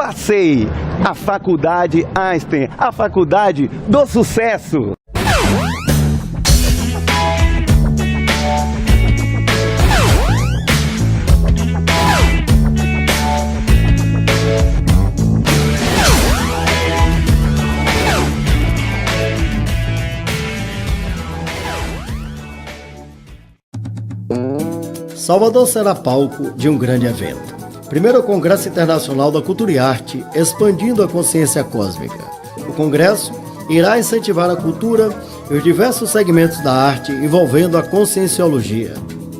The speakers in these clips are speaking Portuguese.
Facei, a Faculdade Einstein, a faculdade do sucesso. Salvador será palco de um grande evento. Primeiro Congresso Internacional da Cultura e Arte, expandindo a consciência cósmica. O congresso irá incentivar a cultura e os diversos segmentos da arte envolvendo a conscienciologia.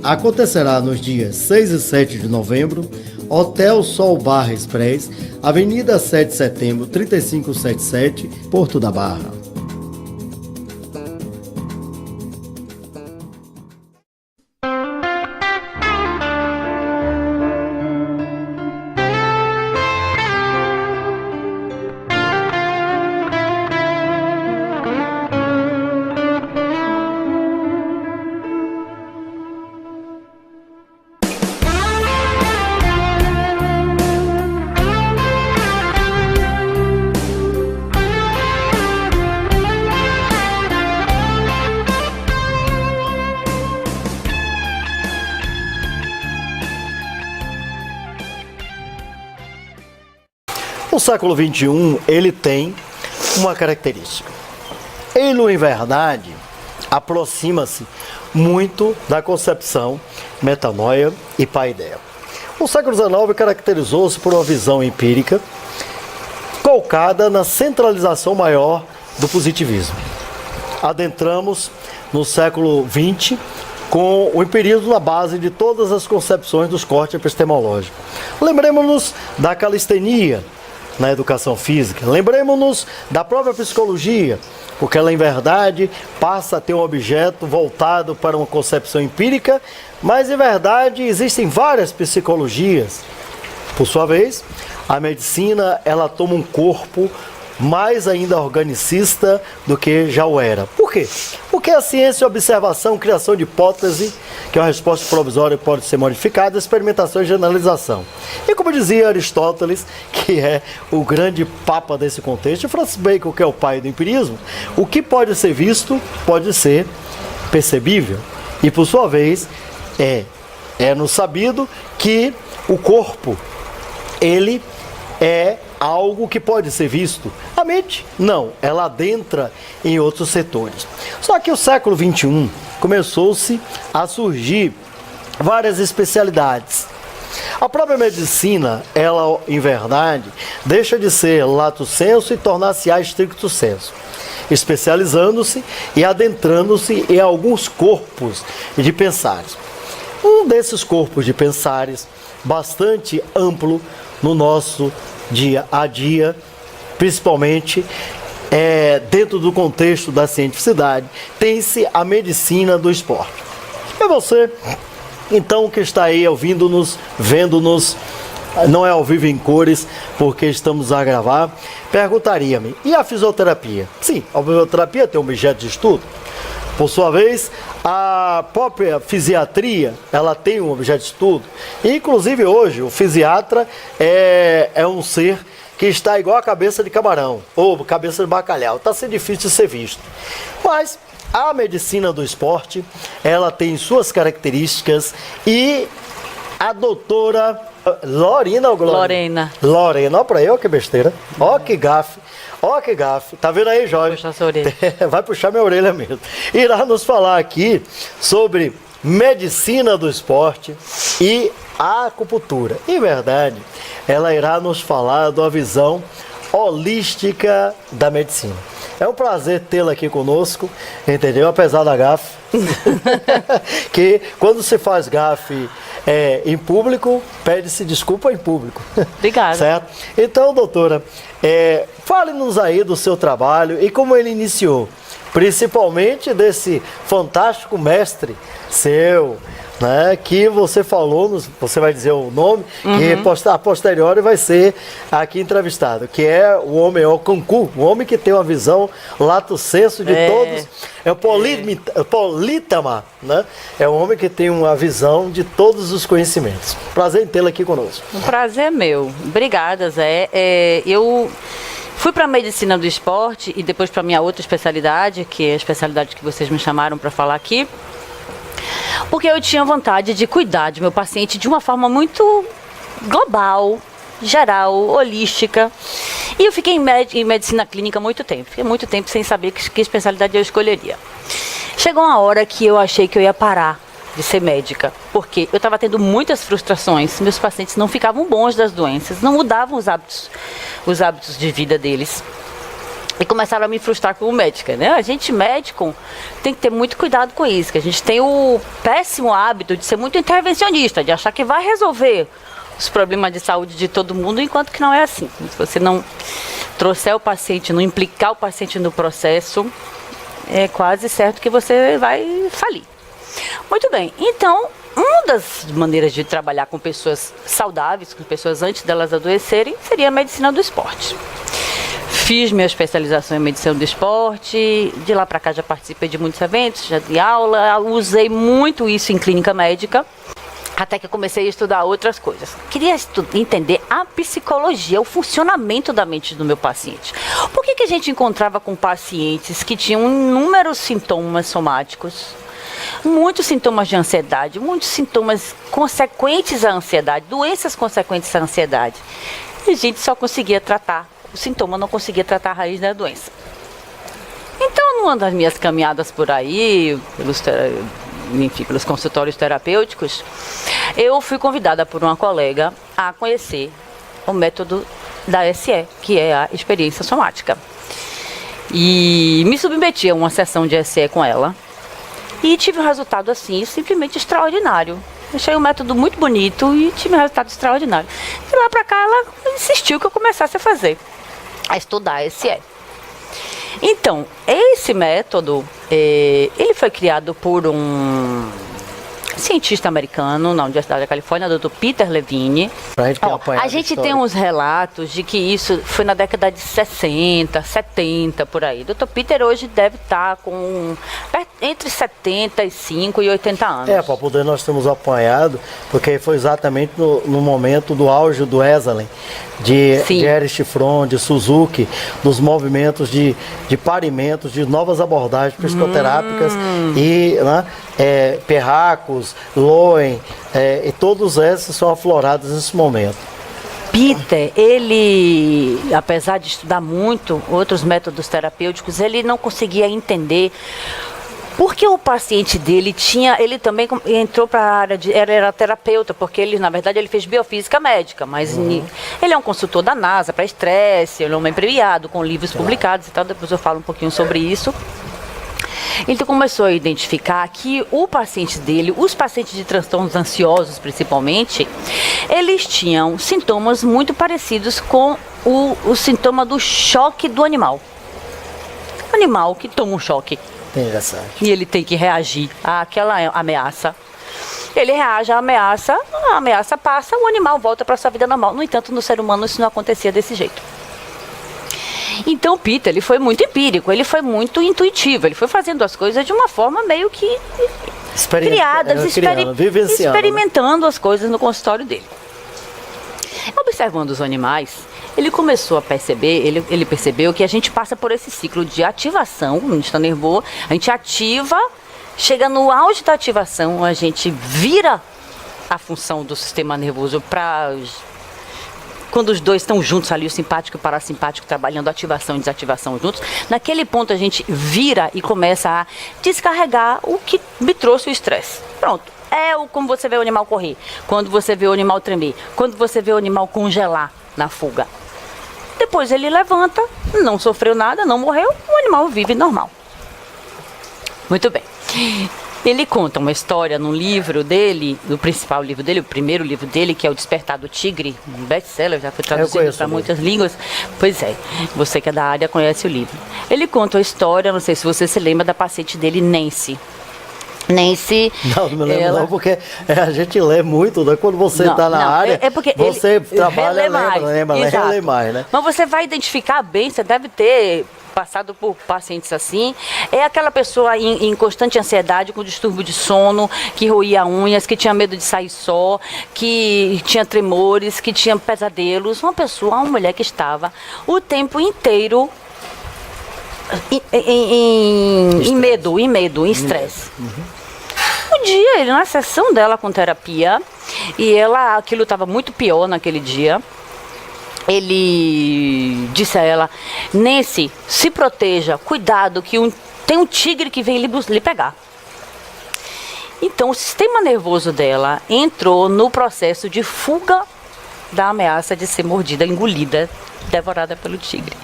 Acontecerá nos dias 6 e 7 de novembro, Hotel Sol Bar Express, Avenida 7 de Setembro, 3577, Porto da Barra. O século XXI, ele tem uma característica. Ele, em verdade, aproxima-se muito da concepção metanoia e paideia. O século XIX caracterizou-se por uma visão empírica colocada na centralização maior do positivismo. Adentramos no século XX com o empirismo na base de todas as concepções dos cortes epistemológicos. Lembremos-nos da calistenia na educação física. Lembremos-nos da própria psicologia, porque ela, em verdade, passa a ter um objeto voltado para uma concepção empírica, mas, em verdade, existem várias psicologias. Por sua vez, a medicina, ela toma um corpo mais ainda organicista do que já o era. Por quê? Porque a ciência é observação, criação de hipótese, que é uma resposta provisória que pode ser modificada, experimentação e generalização. E como dizia Aristóteles, que é o grande papa desse contexto, e Francis Bacon, que é o pai do empirismo, o que pode ser visto pode ser percebível. E por sua vez, é-nos sabido que o corpo, ele é algo que pode ser visto. A mente, não, ela adentra em outros setores. Só que o século XXI começou-se a surgir várias especialidades. A própria medicina, ela, em verdade, deixa de ser lato sensu e tornar-se a stricto sensu, especializando-se e adentrando-se em alguns corpos de pensares. Um desses corpos de pensares, bastante amplo no nosso dia a dia, principalmente dentro do contexto da cientificidade, tem-se a medicina do esporte. E você, então, que está aí ouvindo-nos, vendo-nos, não é ao vivo em cores, porque estamos a gravar, perguntaria-me, e a fisioterapia? Sim, a fisioterapia tem um objeto de estudo. Por sua vez, a própria fisiatria, ela tem um objeto de estudo. E, inclusive, hoje, o fisiatra é um ser que está igual a cabeça de camarão, ou cabeça de bacalhau. Está sendo difícil de ser visto. Mas a medicina do esporte, ela tem suas características e a doutora Lorena ou Glória? Lorena, olha pra aí, ó que besteira, ó que gafe. Ó que gafe, tá vendo aí, Jorge? Puxa sua orelha. Vai puxar minha orelha mesmo. Irá nos falar aqui sobre medicina do esporte e acupuntura. Em verdade, ela irá nos falar de uma visão holística da medicina. É um prazer tê-la aqui conosco, entendeu? Apesar da gafe. Que quando se faz gafe em público, pede-se desculpa em público. Obrigada. Certo? Então, doutora, fale-nos aí do seu trabalho e como ele iniciou, principalmente desse fantástico mestre seu, né, que você falou, você vai dizer o nome, que a posteriori vai ser aqui entrevistado, que é o homem, o Concu, o homem que tem uma visão lato sensu de todos, é o polítama, né? É um homem que tem uma visão de todos os conhecimentos. Prazer em tê-lo aqui conosco. Um prazer é meu. Obrigada, Zé. Eu fui para a medicina do esporte e depois para a minha outra especialidade, que é a especialidade que vocês me chamaram para falar aqui, porque eu tinha vontade de cuidar de meu paciente de uma forma muito global, geral, holística. E eu fiquei em medicina clínica há muito tempo. Fiquei muito tempo sem saber que especialidade eu escolheria. Chegou uma hora que eu achei que eu ia parar de ser médica, porque eu estava tendo muitas frustrações. Meus pacientes não ficavam bons das doenças, não mudavam os hábitos de vida deles. E começaram a me frustrar como médica, né? A gente, médico, tem que ter muito cuidado com isso, que a gente tem o péssimo hábito de ser muito intervencionista, de achar que vai resolver os problemas de saúde de todo mundo, enquanto que não é assim. Se você não trouxer o paciente, não implicar o paciente no processo, é quase certo que você vai falir. Muito bem, então, uma das maneiras de trabalhar com pessoas saudáveis, com pessoas antes delas adoecerem, seria a medicina do esporte. Fiz minha especialização em medicina do esporte, de lá para cá já participei de muitos eventos, já dei aula, usei muito isso em clínica médica, até que eu comecei a estudar outras coisas. Queria entender a psicologia, o funcionamento da mente do meu paciente. Por que a gente encontrava com pacientes que tinham inúmeros sintomas somáticos, muitos sintomas de ansiedade, muitos sintomas consequentes à ansiedade, doenças consequentes à ansiedade, e a gente só conseguia tratar o sintoma, não conseguia tratar a raiz da doença. Então, numa das minhas caminhadas por aí, pelos consultórios terapêuticos, eu fui convidada por uma colega a conhecer o método da SE, que é a experiência somática. E me submeti a uma sessão de SE com ela e tive um resultado assim, simplesmente extraordinário. Achei um método muito bonito e tive um resultado extraordinário. De lá para cá, ela insistiu que eu começasse a estudar SE. Então, esse método, ele foi criado por um cientista americano na Universidade da Califórnia, Dr. Peter Levine. A gente tem uns relatos de que isso foi na década de 60, 70, por aí. Dr. Peter hoje deve estar com entre 75 e 80 anos. Para poder nós temos acompanhado, porque foi exatamente no momento do auge do Esalen, de Erich Fromm, de Suzuki, dos movimentos de parimentos, de novas abordagens psicoterápicas e Perracos, Lowen, e todos esses são aflorados nesse momento. Peter, ele, apesar de estudar muito outros métodos terapêuticos, ele não conseguia entender porque o paciente dele ele também entrou para a área era terapeuta, porque ele, na verdade, ele fez biofísica médica, mas ele é um consultor da NASA para estresse, ele é um homem premiado, com livros publicados e tal, depois eu falo um pouquinho sobre isso. Então começou a identificar que o paciente dele, os pacientes de transtornos ansiosos principalmente, eles tinham sintomas muito parecidos com o sintoma do choque do animal. O animal que toma um choque. Interessante. E ele tem que reagir àquela ameaça. Ele reage à ameaça, a ameaça passa, o animal volta para sua vida normal. No entanto, no ser humano isso não acontecia desse jeito. Então, Peter, ele foi muito empírico, ele foi muito intuitivo, ele foi fazendo as coisas de uma forma meio que experimentando as coisas no consultório dele. Observando os animais, ele começou a perceber, ele percebeu que a gente passa por esse ciclo de ativação, quando a gente está nervoso, a gente ativa, chega no auge da ativação, a gente vira a função do sistema nervoso para... Quando os dois estão juntos ali, o simpático e o parasimpático trabalhando ativação e desativação juntos, naquele ponto a gente vira e começa a descarregar o que me trouxe o estresse. Pronto. Como você vê o animal correr, quando você vê o animal tremer, quando você vê o animal congelar na fuga. Depois ele levanta, não sofreu nada, não morreu, o animal vive normal. Muito bem. Ele conta uma história no livro dele, no principal livro dele, o primeiro livro dele, que é O Despertar do Tigre, um best-seller, já foi traduzido para muitas línguas. Pois é, você que é da área conhece o livro. Ele conta a história, não sei se você se lembra, da paciente dele, Nancy. Nancy. Não me lembro ela... não, porque a gente lê muito, né? Quando você está na área, porque você ele trabalha, lembra mais, né? Mas você vai identificar bem, você deve ter passado por pacientes assim, é aquela pessoa em constante ansiedade, com distúrbio de sono, que roía unhas, que tinha medo de sair só, que tinha tremores, que tinha pesadelos, uma mulher que estava o tempo inteiro em medo, em estresse. Um dia, ele na sessão dela com terapia, e aquilo estava muito pior naquele dia, ele disse a ela: Nancy, se proteja, cuidado, que tem um tigre que vem lhe pegar. Então o sistema nervoso dela entrou no processo de fuga da ameaça de ser mordida, engolida, devorada pelo tigre.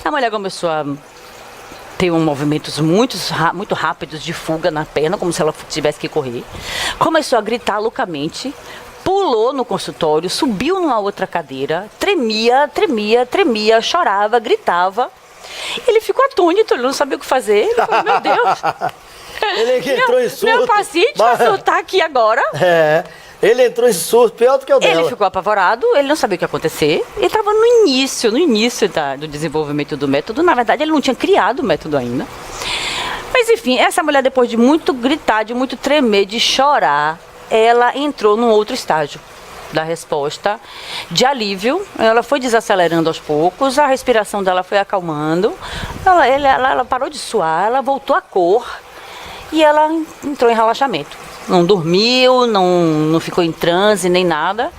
A mulher começou a ter movimentos muito rápidos de fuga na perna, como se ela tivesse que correr. Começou a gritar loucamente, pulou no consultório, subiu numa outra cadeira, tremia, chorava, gritava. Ele ficou atônito, ele não sabia o que fazer. Ele falou: meu Deus, ele entrou em surto. Meu paciente vai surtar aqui agora. Ele entrou em surto, pior do que o dela. Ele ficou apavorado, ele não sabia o que ia acontecer. Ele estava no início do desenvolvimento do método. Na verdade, ele não tinha criado o método ainda. Mas enfim, essa mulher, depois de muito gritar, de muito tremer, de chorar, ela entrou num outro estágio da resposta de alívio. Ela foi desacelerando aos poucos, a respiração dela foi acalmando, ela parou de suar, ela voltou à cor e ela entrou em relaxamento. Não dormiu, não ficou em transe nem nada.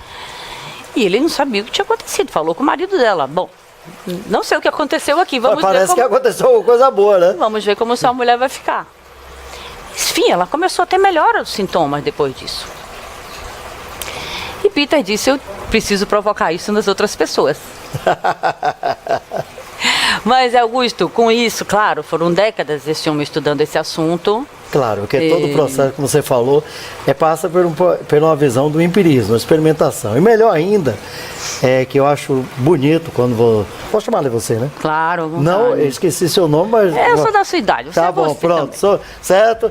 E ele não sabia o que tinha acontecido, falou com o marido dela: bom, não sei o que aconteceu aqui, vamos ver parece que aconteceu alguma coisa boa, né? Vamos ver como sua mulher vai ficar. Enfim, ela começou a ter melhora dos sintomas depois disso. E Peter disse: eu preciso provocar isso nas outras pessoas. Mas, Augusto, com isso, claro, foram décadas esse homem estudando esse assunto. Claro, porque todo o processo, como você falou, passa por uma visão do empirismo, uma experimentação. E melhor ainda, que eu acho bonito quando vou chamar de você, né? Claro. Não, eu esqueci seu nome, mas... Eu sou da sua idade, você tá é bom, você pronto, também. Certo?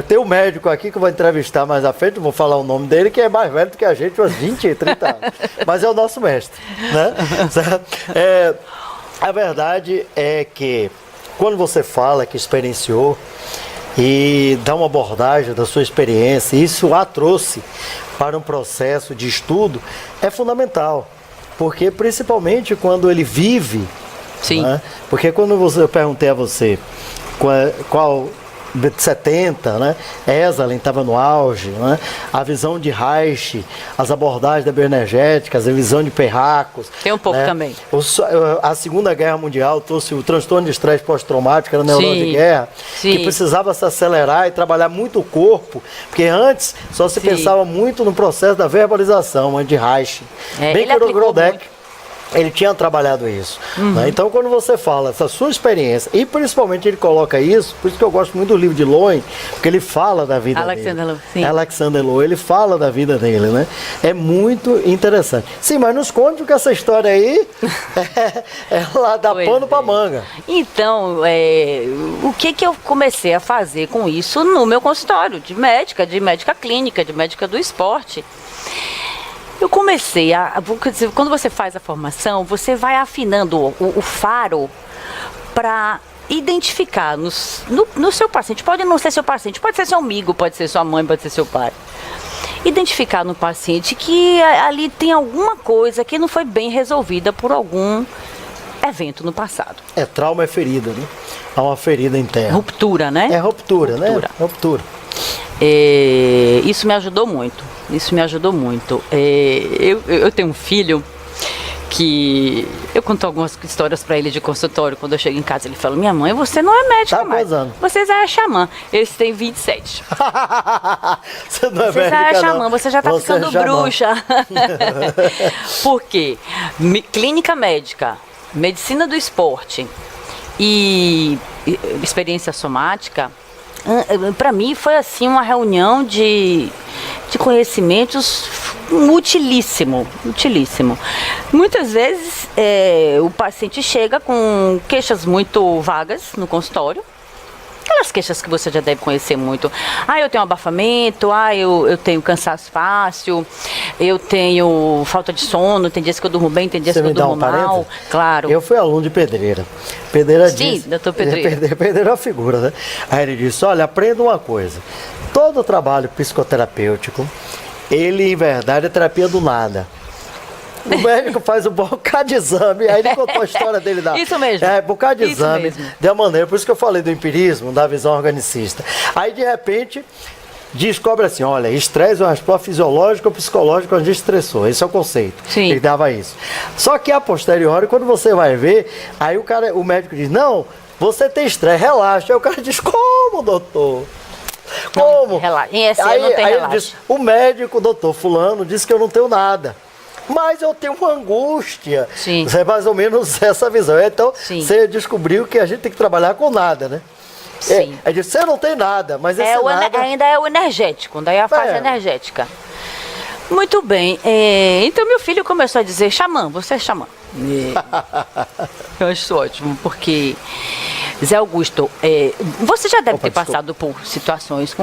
Tem um médico aqui que eu vou entrevistar mais à frente, vou falar o nome dele, que é mais velho do que a gente, uns 20, 30 anos. Mas é o nosso mestre, né? Certo? A verdade é que quando você fala que experienciou e dá uma abordagem da sua experiência, isso a trouxe para um processo de estudo, é fundamental. Porque principalmente quando ele vive, sim. Né? Porque quando eu perguntei a você qual 70, né? Esalen estava no auge, né? A visão de Reich, as abordagens da bioenergética, a visão de Perracos. Tem um pouco, né? Também. A Segunda Guerra Mundial trouxe o transtorno de estresse pós-traumático, era neurose de guerra, sim. Que precisava se acelerar e trabalhar muito o corpo, porque antes só se pensava muito no processo da verbalização, de Reich. Bem que o Grodeck, ele tinha trabalhado isso. Né? Então, quando você fala essa sua experiência, e principalmente ele coloca isso, por isso que eu gosto muito do livro de Lowen, porque ele fala da vida dele. Alexander Lowen, ele fala da vida dele, né? É muito interessante. Sim, mas nos conte que essa história aí ela dá pano pra manga. Então, o que eu comecei a fazer com isso no meu consultório de médica clínica, de médica do esporte? Eu comecei quando você faz a formação, você vai afinando o faro para identificar no seu paciente. Pode não ser seu paciente, pode ser seu amigo, pode ser sua mãe, pode ser seu pai. Identificar no paciente que ali tem alguma coisa que não foi bem resolvida por algum evento no passado. Trauma é ferida, né? Há uma ferida interna. Ruptura, né? Ruptura, né? Ruptura. Isso me ajudou muito. Eu tenho um filho que eu conto algumas histórias para ele de consultório. Quando eu chego em casa, ele fala: minha mãe, você não é médica mais. Você já é xamã. Eles têm 27. Você não é você médica, já é xamã, não. você já está ficando bruxa. Por quê? Clínica médica, medicina do esporte e experiência somática, para mim foi assim uma reunião de conhecimentos utilíssimo. Muitas vezes o paciente chega com queixas muito vagas no consultório. aquelas queixas que você já deve conhecer muito. Ah, eu tenho abafamento, eu tenho cansaço fácil, eu tenho falta de sono, tem dias que eu durmo bem, tem dias que eu durmo mal. Claro. Eu fui aluno de Pedreira. Pedreira Sim, disse, doutor Pedreira. Pedreira é uma figura, né? Aí ele disse, olha, aprenda uma coisa. Todo trabalho psicoterapêutico, ele, em verdade, é terapia do nada. O médico faz um bocado de exame, aí ele contou a história dele da... Isso mesmo. Um bocado de Isso exame, mesmo. de uma maneira, por isso que eu falei do empirismo, da visão organicista. Aí, de repente, descobre assim, olha, estresse é uma resposta fisiológica ou psicológica quando a gente estressou. Esse é o conceito. Sim. Ele dava isso. Só que a posteriori, quando você vai ver, aí o médico diz, não, você tem estresse, relaxa. Aí o cara diz, como, doutor? Como? Relaxa. Em ESE aí, não tem aí relaxa. ele diz, o médico, doutor fulano, disse que eu não tenho nada. Mas eu tenho uma angústia. Sim. É mais ou menos essa visão. Então, Sim. você descobriu que a gente tem que trabalhar com nada, né? Sim. Aí diz, você não tem nada, mas esse nada... Ainda é o energético, daí a fase energética. Muito bem. Então meu filho começou a dizer, xamã, você é xamã. Eu acho isso ótimo, porque Zé Augusto, você já deve ter passado por situações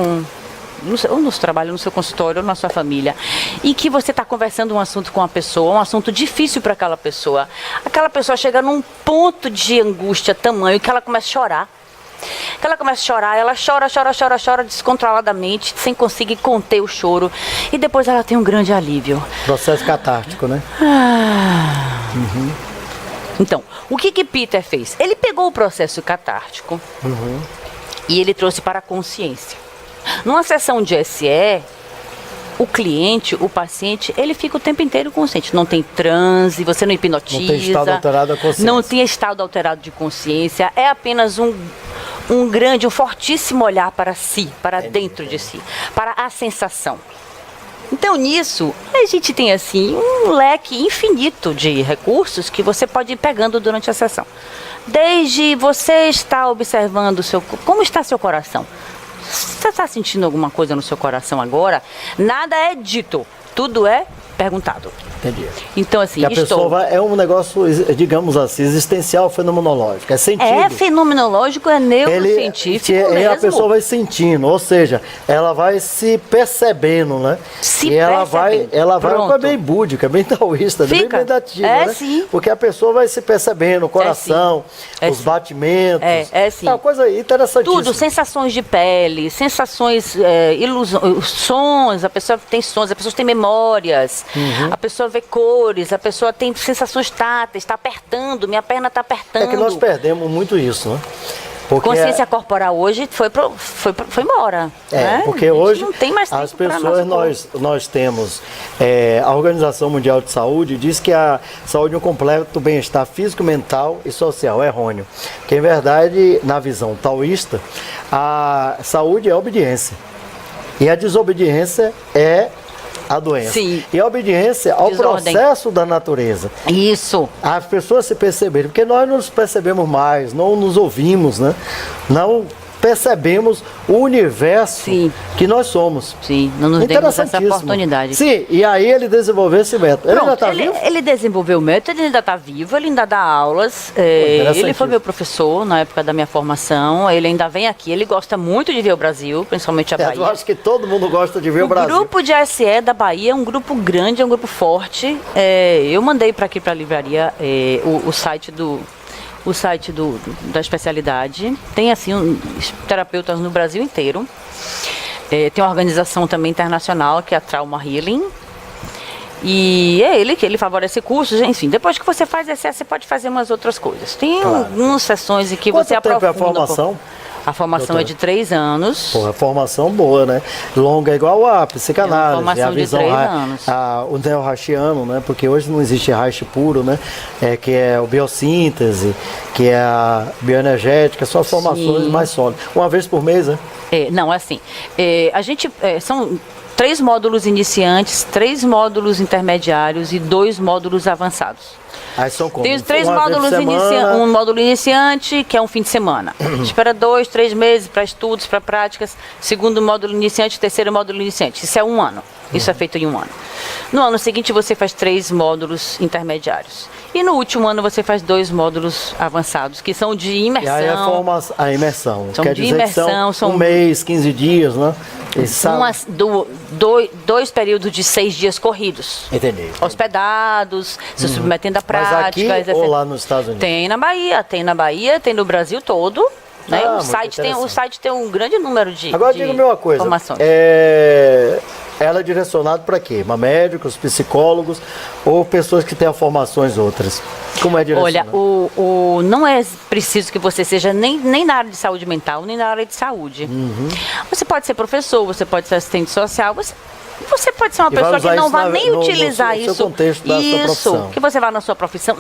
no seu trabalho, no seu consultório, ou na sua família, em que você está conversando um assunto com uma pessoa, um assunto difícil para aquela pessoa chega num ponto de angústia tamanho que ela começa a chorar. Ela chora descontroladamente, sem conseguir conter o choro, e depois ela tem um grande alívio. Processo catártico, né? Então, o que Peter fez? Ele pegou o processo catártico e ele trouxe para a consciência. Numa sessão de SE, o cliente, o paciente, ele fica o tempo inteiro consciente. Não tem transe, você não hipnotiza. Não tem estado alterado da consciência. Não tem estado alterado de consciência. É apenas um fortíssimo olhar para si, para dentro de si, para a sensação. Então, nisso, a gente tem, assim, um leque infinito de recursos que você pode ir pegando durante a sessão. Desde você estar observando como está seu coração. Você está sentindo alguma coisa no seu coração agora? Nada é dito, tudo é perguntado. Entendi. Então, assim, que a pessoa é um negócio, digamos assim, existencial, fenomenológico, é sentido. É fenomenológico, é neurocientífico mesmo. A pessoa vai sentindo, ou seja, ela vai se percebendo, né? Ela vai é bem búdica, bem taoísta, bem meditativa, né? Sim. Porque a pessoa vai se percebendo, o coração, os batimentos. Sim. É uma coisa interessantíssima. Tudo, sensações de pele, sensações, ilusões, sons, a pessoa tem sons, a pessoa tem memórias, a pessoa vê cores, a pessoa tem sensações táteis, está apertando, minha perna está apertando. É que nós perdemos muito isso, né? Porque consciência corporal hoje foi embora. Né? Porque hoje não tem mais tempo as pessoas, nós temos, a Organização Mundial de Saúde diz que a saúde é um completo bem-estar físico, mental e social. É errôneo. Porque, em verdade, na visão taoísta, a saúde é obediência. E a desobediência é a doença. Sim. E a obediência ao processo da natureza. Isso. As pessoas se perceberem, porque nós nos percebemos mais, não nos ouvimos, né? Não percebemos o universo que nós somos. Sim, não nos demos essa oportunidade. Sim, e aí ele desenvolveu esse método. Ele ainda está vivo? Ele desenvolveu o método, ele ainda está vivo, ele ainda dá aulas. Ele foi meu professor na época da minha formação, ele ainda vem aqui, ele gosta muito de ver o Brasil, principalmente a Bahia. Eu acho que todo mundo gosta de ver o Brasil. O grupo de SE da Bahia é um grupo grande, é um grupo forte. Eu mandei para aqui, para a livraria, o site da especialidade. Tem assim terapeutas no Brasil inteiro. Tem uma organização também internacional que é a Trauma Healing. E é ele que ele favorece cursos, enfim. Depois que você faz esse, você pode fazer umas outras coisas. Tem algumas sessões em que você aprofunda. Quanto tempo é a formação? A formação é de 3 anos. Pô, é formação boa, né? Longa igual a psicanálise. É uma formação a visão de 3 anos. O neo-Reichiano, né? Porque hoje não existe Reich puro, né? Que é o biossíntese, que é a bioenergética, são as formações mais sólidas. Uma vez por mês, né? Não, é assim. A gente são 3 módulos iniciantes, 3 módulos intermediários e 2 módulos avançados. Aí são como? Tem os 3 módulos iniciantes, um módulo iniciante, que é um fim de semana. Espera 2, 3 meses para estudos, para práticas. Segundo módulo iniciante, terceiro módulo iniciante. Isso é 1 ano. Isso é feito em um ano. No ano seguinte, você faz 3 módulos intermediários. E no último ano, você faz 2 módulos avançados, que são de imersão. E aí a imersão. São Quer de dizer imersão, que são um mês, 15 dias, né? Dois períodos de 6 dias corridos. Entendi. Hospedados, se submetendo à Mas prática. aqui ou lá nos Estados Unidos? Tem na Bahia, tem no Brasil todo. Né? Ah, O site tem um grande número de Agora de diga-me uma coisa. informações. Ela é direcionada para quê? Médicos, psicólogos ou pessoas que têm formações outras? Como é direcionada? Olha, não é preciso que você seja nem na área de saúde mental, nem na área de saúde. Você pode ser professor, você pode ser assistente social, você pode ser uma pessoa que não vai nem utilizar isso. Seu contexto da sua profissão. Que você vá na sua profissão.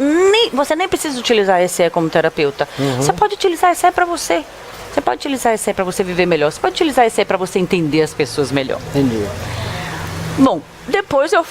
Você nem precisa utilizar esse como terapeuta. Você pode utilizar esse para você. Você pode utilizar esse para você viver melhor. Você pode utilizar esse para você entender as pessoas melhor. Entendi. Bom, depois eu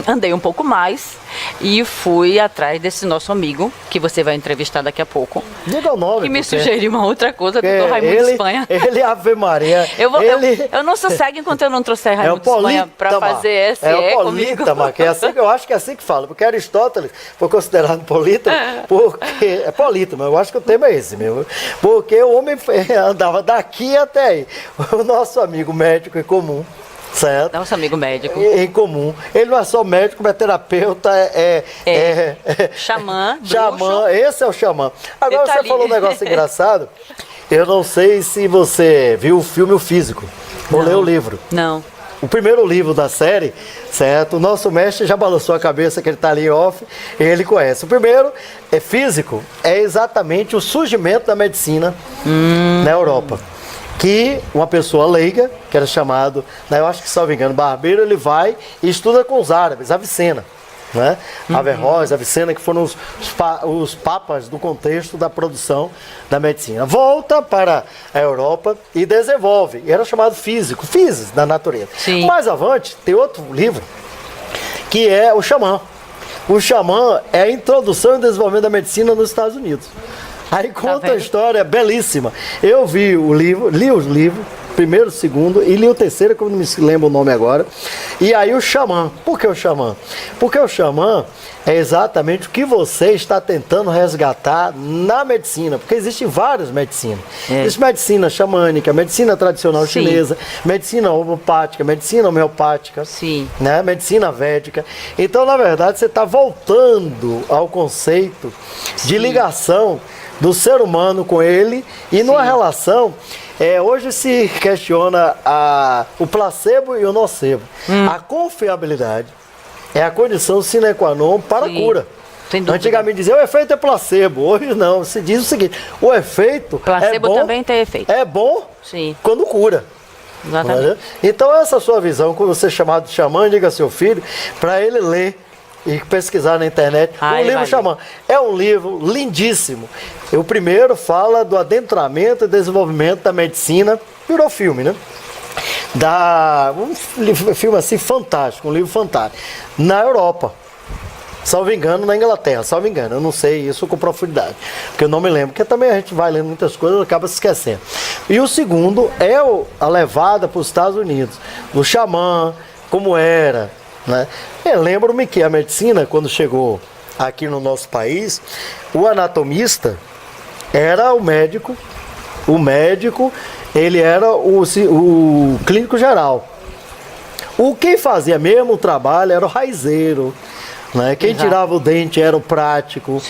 andei um pouco mais e fui atrás desse nosso amigo, que você vai entrevistar daqui a pouco. Diga o nome. Que me sugeriu uma outra coisa, do Raimundo Espanha. Ele, Ave Maria. Eu não sossegue enquanto eu não trouxer Raimundo Espanha para fazer SE comigo. Polítama, eu acho que é assim que fala, porque Aristóteles foi considerado polítama, porque é polítama, eu acho que o tema é esse mesmo. Porque o homem andava daqui até aí. O nosso amigo médico em comum. Certo? Nosso amigo médico. Em comum. Ele não é só médico, mas é terapeuta, xamã, xamã, esse é o xamã. Agora você falou um negócio engraçado. Eu não sei se você viu o filme O Físico, ou leu o livro. Não. O primeiro livro da série, certo? O nosso mestre já balançou a cabeça que ele está ali em off, e ele conhece. O primeiro é físico, é exatamente o surgimento da medicina na Europa. Que uma pessoa leiga, que era chamado, eu acho que, salvo engano, barbeiro, ele vai e estuda com os árabes, Avicena. Né? Averroes, Avicena, que foram os papas do contexto da produção da medicina. Volta para a Europa e desenvolve. E era chamado físico, físico da natureza. Sim. Mais avante, tem outro livro, que é o Xamã. O Xamã é a introdução e desenvolvimento da medicina nos Estados Unidos. Aí conta a história belíssima. Eu vi o livro, li os livros, primeiro, segundo, e li o terceiro, que eu não me lembro o nome agora. E aí o Xamã. Por que o Xamã? Porque o Xamã é exatamente o que você está tentando resgatar na medicina, porque existem várias medicinas. Existe medicina xamânica, medicina tradicional chinesa, medicina homopática, medicina homeopática, né? Medicina védica. Então, na verdade, você está voltando ao conceito de ligação do ser humano com ele e numa relação. Hoje se questiona o placebo e o nocebo. A confiabilidade é a condição sine qua non para a cura. Antigamente dizia o efeito é placebo, hoje não. Se diz o seguinte: o efeito placebo é bom, também tem efeito. É bom quando cura. Exatamente. Então essa sua visão, quando você é chamado de xamã, diga a seu filho para ele ler e pesquisar na internet. O livro Xamã é um livro lindíssimo. O primeiro fala do adentramento e desenvolvimento da medicina, virou filme, né? Um filme assim fantástico, um livro fantástico. Na Europa, salvo engano, na Inglaterra, salvo engano, eu não sei isso com profundidade, porque eu não me lembro, porque também a gente vai lendo muitas coisas e acaba se esquecendo. E o segundo é a levada para os Estados Unidos, do xamã, como era, né? Lembro-me que a medicina, quando chegou aqui no nosso país, o anatomista era o médico, ele era o clínico geral. Quem fazia mesmo o trabalho era o raizeiro, né? Quem tirava o dente era o prático.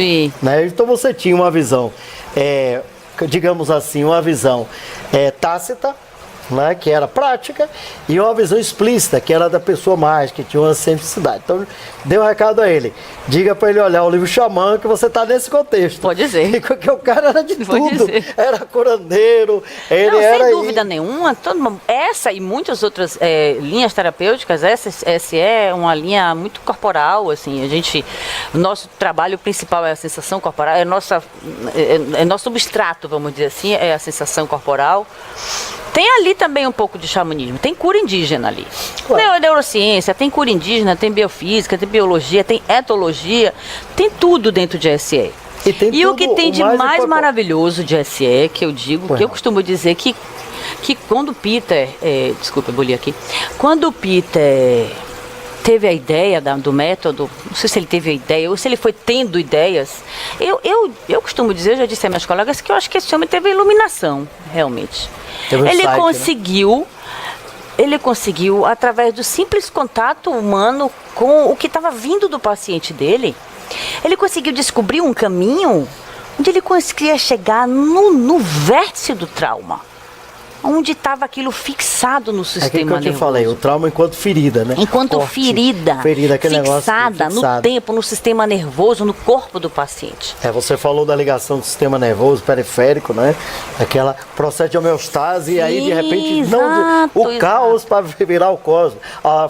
Né? Então você tinha uma visão, digamos assim, uma visão tácita, né, que era prática, e uma visão explícita, que era da pessoa mágica, que tinha uma cientificidade. Então, dê um recado a ele. Diga para ele olhar o livro Xamã, que você está nesse contexto. Pode dizer. Porque o cara era de tudo. Era curandeiro, ele era... Sem dúvida nenhuma. Essa e muitas outras linhas terapêuticas, essa é uma linha muito corporal, assim. O nosso trabalho principal é a sensação corporal, é nosso substrato, vamos dizer assim, é a sensação corporal. Tem ali também um pouco de xamanismo, tem cura indígena ali. Claro. Neurociência, tem cura indígena, tem biofísica, tem biologia, tem etologia, tem tudo dentro de SE. E o que tem de mais maravilhoso de SE, que eu digo, que eu costumo dizer que que quando o Peter, desculpa, eu bolei aqui, quando o Peter teve a ideia do método, não sei se ele teve a ideia ou se ele foi tendo ideias, eu costumo dizer, eu já disse a minhas colegas, que eu acho que esse homem teve iluminação, realmente. Teve Ele insight, conseguiu... Ele conseguiu, através do simples contato humano com o que estava vindo do paciente dele, ele conseguiu descobrir um caminho onde ele conseguia chegar no vértice do trauma, onde estava aquilo fixado no sistema Aquilo que eu te nervoso. falei, o trauma enquanto ferida, né? Enquanto Corte, ferida, aquele fixada negócio no fixado. tempo, no sistema nervoso, no corpo do paciente. Você falou da ligação do sistema nervoso periférico, né? Aquela processo de homeostase, e aí de repente o caos para virar o cosmos. A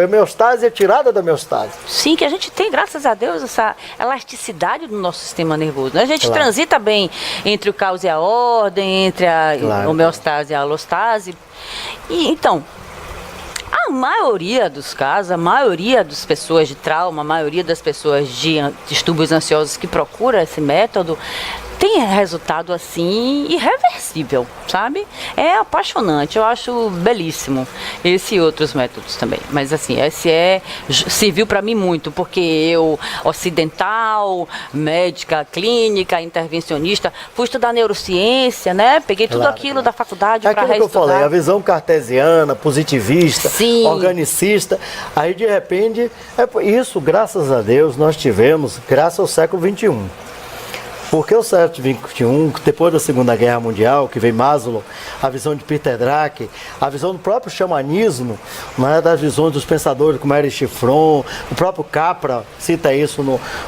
homeostase é tirada da homeostase. Sim, que a gente tem, graças a Deus, essa elasticidade do nosso sistema nervoso, né? A gente Claro. transita bem entre o caos e a ordem, entre a Claro. homeostase e a alostase. E, então, a maioria dos casos, a maioria das pessoas de trauma, a maioria das pessoas de distúrbios ansiosos que procura esse método, tem resultado assim irreversível, sabe? É apaixonante, eu acho belíssimo esse e outros métodos também. Mas assim, esse serviu para mim muito, porque eu, ocidental, médica clínica, intervencionista, fui estudar neurociência, né? Peguei tudo Claro, aquilo claro. da faculdade É para aquilo que eu reestudar. falei, a visão cartesiana, positivista, Sim. organicista. Aí de repente, isso, graças a Deus, nós tivemos, graças ao século XXI. Porque o século XXI, depois da Segunda Guerra Mundial, que veio Maslow, a visão de Peter Drucker, a visão do próprio xamanismo, né, das visões dos pensadores como Erich Fromm, o próprio Capra cita isso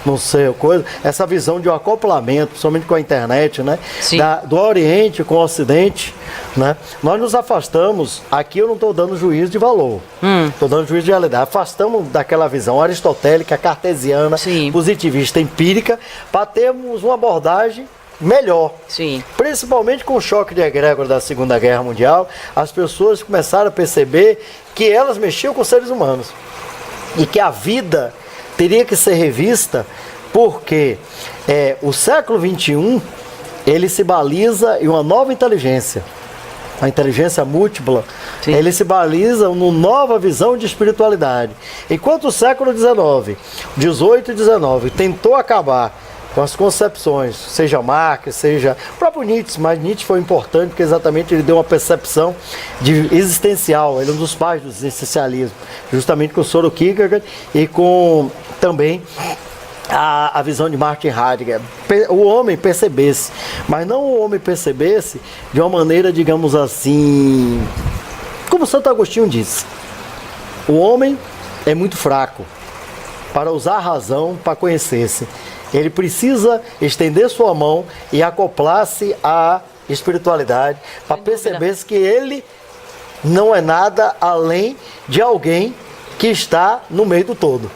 no seu coisa, essa visão de um acoplamento, principalmente com a internet, né, Sim. do Oriente com o Ocidente, né, nós nos afastamos, aqui eu não estou dando juízo de valor, estou dando juízo de realidade, afastamos daquela visão aristotélica, cartesiana, Sim. positivista, empírica, para termos uma abordagem melhor. Sim. Principalmente com o choque de egrégora da Segunda Guerra Mundial, as pessoas começaram a perceber que elas mexiam com seres humanos e que a vida teria que ser revista, porque o século XXI ele se baliza em uma nova inteligência, a inteligência múltipla. Sim. Ele se baliza numa nova visão de espiritualidade. Enquanto o século XIX, 18 e 19, tentou acabar com as concepções, seja Marx, seja o próprio Nietzsche, mas Nietzsche foi importante porque exatamente ele deu uma percepção existencial, ele é um dos pais do existencialismo, justamente com Soren Kierkegaard e com também a visão de Martin Heidegger, o homem percebesse, mas não o homem percebesse de uma maneira, digamos assim, como Santo Agostinho disse, o homem é muito fraco para usar a razão para conhecer-se. Ele precisa estender sua mão e acoplar-se à espiritualidade para perceber que ele não é nada além de alguém que está no meio do todo.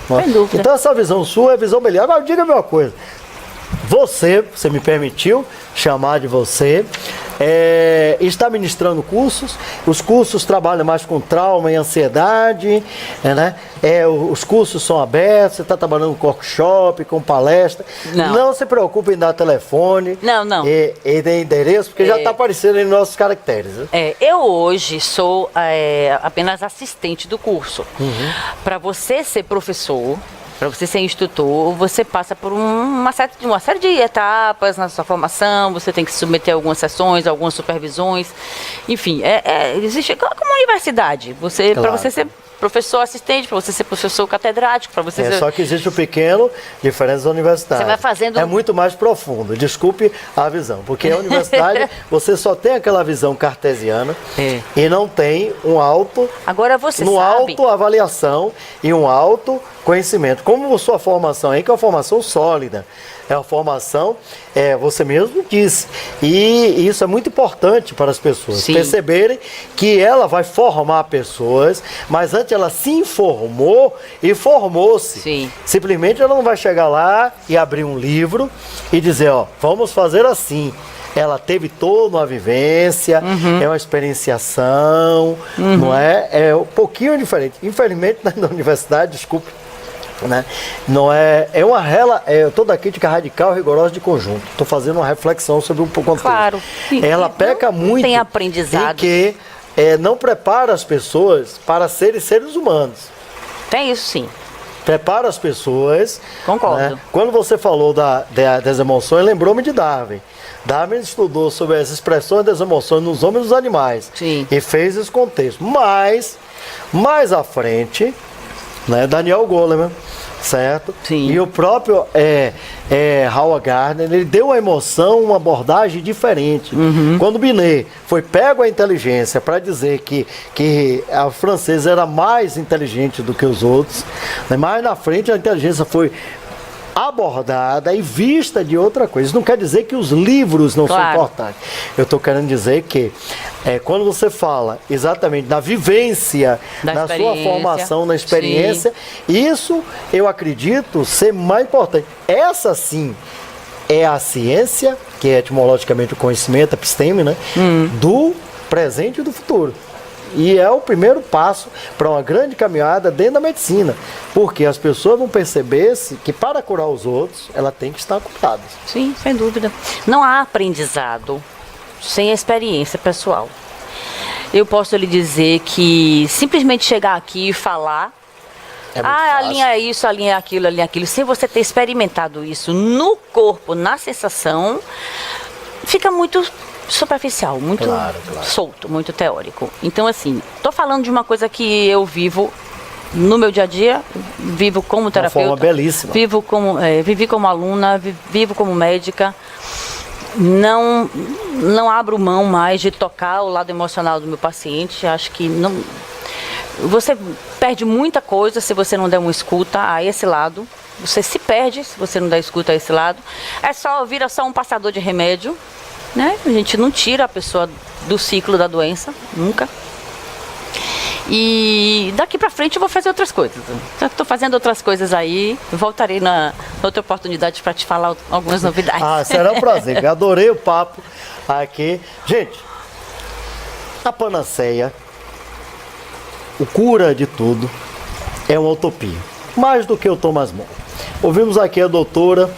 Sem dúvida. Então essa visão sua é visão melhor. Agora diga-me uma coisa. Você me permitiu chamar de você, está ministrando cursos, os cursos trabalham mais com trauma e ansiedade, né? Os cursos são abertos, você está trabalhando com workshop, com palestra. Não se preocupe em dar telefone e dar endereço, porque já está aparecendo em nossos caracteres. Né? Eu hoje sou apenas assistente do curso. Para você ser professor, para você ser instrutor, você passa por uma série de etapas na sua formação, você tem que se submeter a algumas sessões, algumas supervisões, enfim, existe como uma universidade, Claro. Para você ser professor assistente, para você ser professor catedrático, para você ser... Só que existe o pequeno diferença da universidade. Você vai fazendo... É muito mais profundo, desculpe a visão, porque a universidade você só tem aquela visão cartesiana e não tem um alto... Agora você sabe... autoavaliação e um autoconhecimento. Como sua formação aí, que é uma formação sólida, é uma formação, você mesmo disse, e isso é muito importante para as pessoas perceberem que ela vai formar pessoas, mas antes ela se informou e formou-se. Simplesmente ela não vai chegar lá e abrir um livro e dizer, vamos fazer assim. Ela teve toda uma vivência, é uma experienciação, não é? É um pouquinho diferente. Infelizmente, na universidade, desculpe, Né? Não é, é uma toda crítica radical e rigorosa de conjunto. Estou fazendo uma reflexão sobre o contexto. Claro. Ela peca muito tem aprendizado. em que não prepara as pessoas para serem seres humanos. Tem isso sim. Prepara as pessoas. Concordo. Né? Quando você falou das emoções, lembrou-me de Darwin. Darwin estudou sobre as expressões das emoções nos homens e nos animais. Sim. E fez esse contexto. Mas, mais à frente, né, Daniel Goleman, certo? Sim. E o próprio Howard Gardner, ele deu à emoção uma abordagem diferente. Quando Binet foi pego a inteligência para dizer que a francesa era mais inteligente do que os outros, né? Mais na frente a inteligência foi abordada e vista de outra coisa. Isso não quer dizer que os livros não são importantes. Eu estou querendo dizer que quando você fala exatamente da vivência, na sua formação, na experiência, isso eu acredito ser mais importante. Essa sim é a ciência, que é etimologicamente o conhecimento, a episteme, né? Do presente e do futuro. E é o primeiro passo para uma grande caminhada dentro da medicina. Porque as pessoas vão perceber-se que para curar os outros, ela tem que estar curada. Sim, sem dúvida. Não há aprendizado sem experiência pessoal. Eu posso lhe dizer que simplesmente chegar aqui e falar, a linha é isso, a linha é aquilo, sem você ter experimentado isso no corpo, na sensação, fica muito superficial, muito solto, muito teórico. Então, assim, estou falando de uma coisa que eu vivo no meu dia a dia, vivo como terapeuta, uma forma belíssima. Vivi como aluna, vivo como médica. Não abro mão mais de tocar o lado emocional do meu paciente. Acho que não. Você perde muita coisa se você não der uma escuta a esse lado. Você se perde se você não der escuta a esse lado. Vira só um passador de remédio. Né? A gente não tira a pessoa do ciclo da doença, nunca. E daqui pra frente eu vou fazer outras coisas. Estou fazendo outras coisas aí. Voltarei na outra oportunidade para te falar algumas novidades. Será um prazer. Eu adorei o papo aqui. Gente, a panaceia, o cura de tudo, é uma utopia. Mais do que o Thomas More. Ouvimos aqui a doutora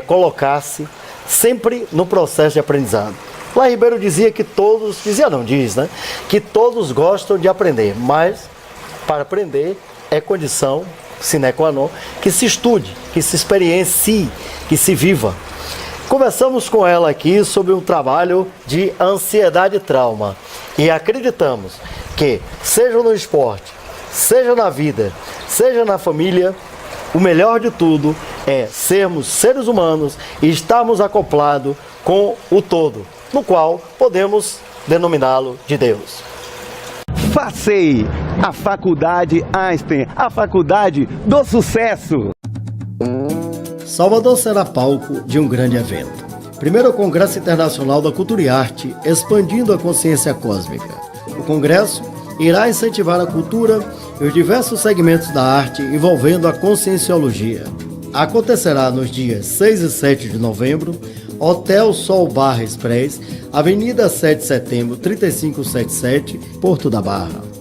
colocar-se sempre no processo de aprendizado. Lá Ribeiro dizia que que todos gostam de aprender, mas para aprender é condição sine qua non que se estude, que se experiencie, que se viva. Conversamos com ela aqui sobre um trabalho de ansiedade e trauma e acreditamos que, seja no esporte, seja na vida, seja na família, o melhor de tudo é sermos seres humanos e estarmos acoplados com o todo, no qual podemos denominá-lo de Deus. FACEI, a Faculdade Einstein, a faculdade do sucesso. Salvador será palco de um grande evento. Primeiro Congresso Internacional da Cultura e Arte, expandindo a consciência cósmica. O congresso irá incentivar a cultura e os diversos segmentos da arte envolvendo a conscienciologia. Acontecerá nos dias 6 e 7 de novembro, Hotel Sol Bar Express, Avenida 7 de Setembro, 3577, Porto da Barra.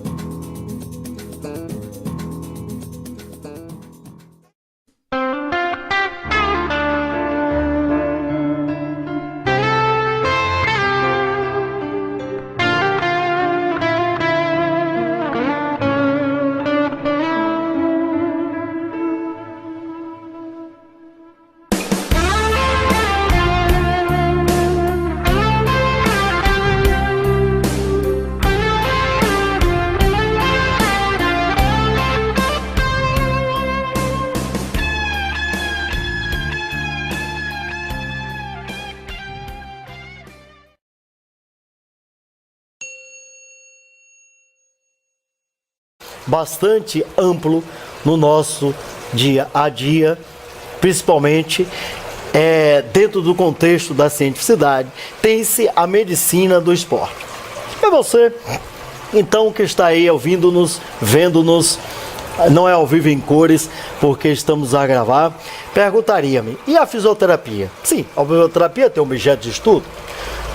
Bastante amplo no nosso dia a dia, principalmente dentro do contexto da cientificidade, tem-se a medicina do esporte. É você, então, que está aí ouvindo-nos, vendo-nos, não é ao vivo em cores, porque estamos a gravar, perguntaria-me, e a fisioterapia? Sim, a fisioterapia tem um objeto de estudo,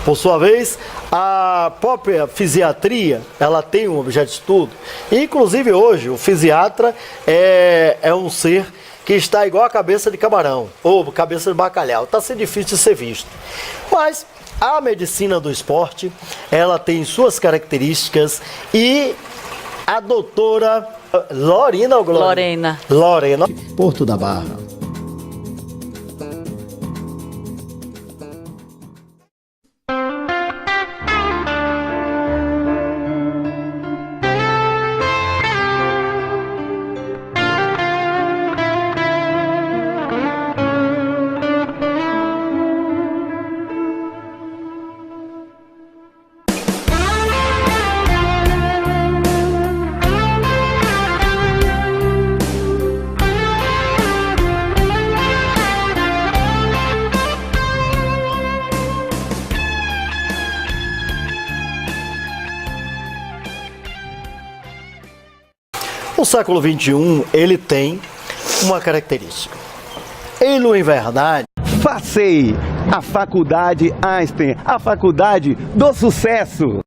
Por sua vez, a própria fisiatria, ela tem um objeto de estudo. E, inclusive, hoje, o fisiatra é um ser que está igual a cabeça de camarão, ou cabeça de bacalhau. Está sendo difícil de ser visto. Mas a medicina do esporte, ela tem suas características e a doutora Lorena ou Glória? Lorena. Porto da Barra. O século XXI, ele tem uma característica. Ele, em verdade, Facei, a Faculdade Einstein, a faculdade do sucesso.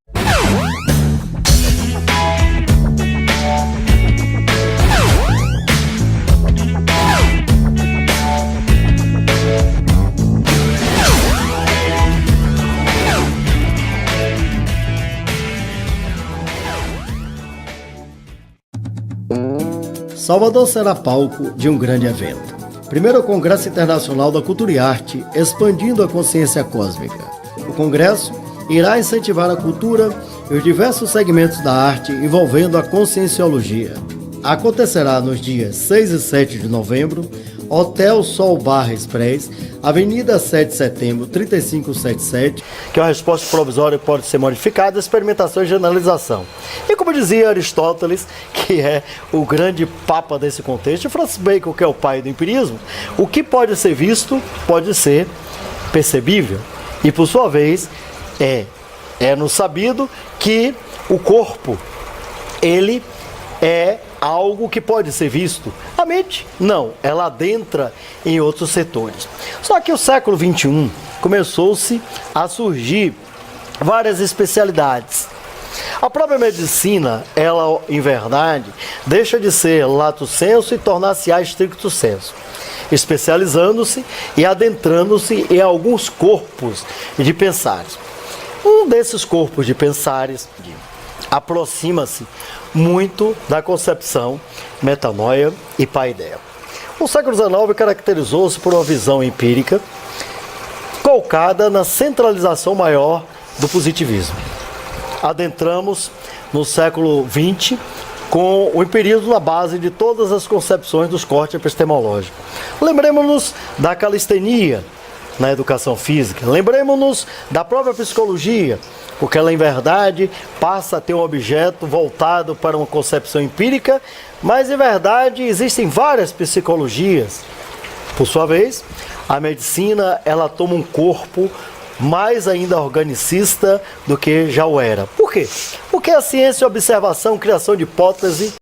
Salvador será palco de um grande evento. Primeiro Congresso Internacional da Cultura e Arte, expandindo a consciência cósmica. O congresso irá incentivar a cultura e os diversos segmentos da arte envolvendo a conscienciologia. Acontecerá nos dias 6 e 7 de novembro, Hotel Sol Bar Express, Avenida 7 de Setembro, 3577. que é uma resposta provisória que pode ser modificada, experimentação e generalização. E como dizia Aristóteles, que é o grande papa desse contexto, e Francis Bacon, que é o pai do empirismo, o que pode ser visto pode ser percebível. E por sua vez, no sabido que o corpo, ele é algo que pode ser visto. A mente, não, ela adentra em outros setores. Só que o século XXI começou-se a surgir várias especialidades. A própria medicina, ela, em verdade, deixa de ser lato sensu e tornar-se a stricto sensu, especializando-se e adentrando-se em alguns corpos de pensares. Um desses corpos de pensares aproxima-se muito da concepção metanoia e paideia. O século XIX caracterizou-se por uma visão empírica colocada na centralização maior do positivismo. Adentramos no século XX com o empirismo na base de todas as concepções dos cortes epistemológicos. Lembremos-nos da calistenia na educação física, lembremos-nos da própria psicologia, porque ela, em verdade, passa a ter um objeto voltado para uma concepção empírica, mas, em verdade, existem várias psicologias. Por sua vez, a medicina, ela toma um corpo mais ainda organicista do que já o era. Por quê? Porque a ciência é observação, criação de hipótese